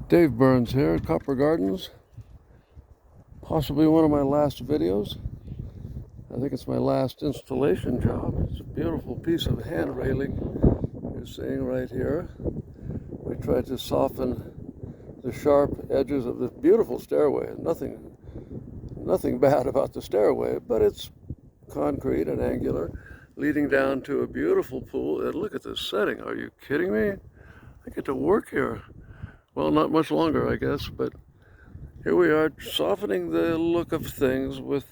Dave Burns here at Copper Gardens. Possibly one of my last videos. I think it's my last installation job. It's a beautiful piece of hand railing you're seeing right here. We tried to soften the sharp edges of this beautiful stairway. Nothing bad about the stairway, but it's concrete and angular, leading down to a beautiful pool. And look at this setting. Are you kidding me? I get to work here. Well, not much longer, I guess, but here we are, softening the look of things with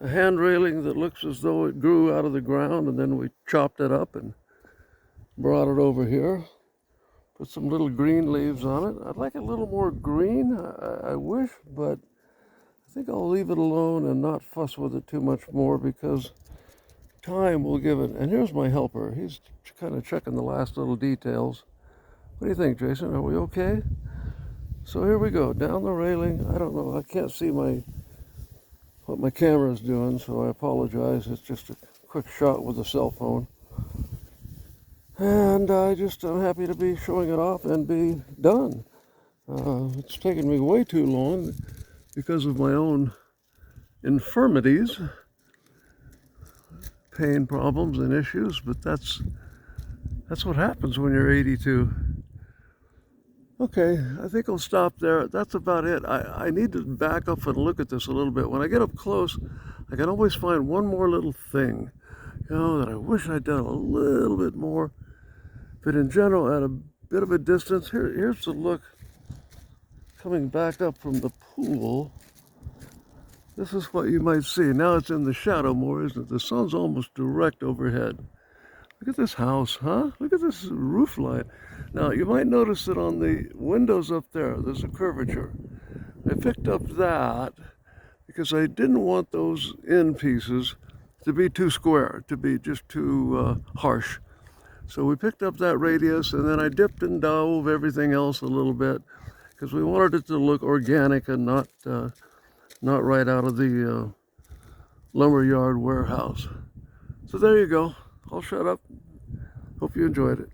a hand railing that looks as though it grew out of the ground, and then we chopped it up and brought it over here. Put some little green leaves on it. I'd like a little more green, I wish, but I think I'll leave it alone and not fuss with it too much more because time will give it. And here's my helper. He's kind of checking the last little details. What do you think, Jason? Are we okay? So here we go, down the railing. I don't know, I can't see what my camera's doing, so I apologize. It's just a quick shot with a cell phone. And I'm happy to be showing it off and be done. It's taken me way too long because of my own infirmities, pain problems and issues, but that's what happens when you're 82. Okay, I think I'll stop there. That's about it. I need to back up and look at this a little bit. When I get up close, I can always find one more little thing, that I wish I'd done a little bit more. But in general, at a bit of a distance, here's the look coming back up from the pool. This is what you might see. Now it's in the shadow more, isn't it? The sun's almost direct overhead. Look at this house, huh? Look at this roof line. Now, you might notice that on the windows up there, there's a curvature. I picked up that because I didn't want those end pieces to be too square, to be just too harsh. So we picked up that radius, and then I dipped and dove everything else a little bit because we wanted it to look organic and not right out of the lumberyard warehouse. So there you go. I'll shut up. Hope you enjoyed it.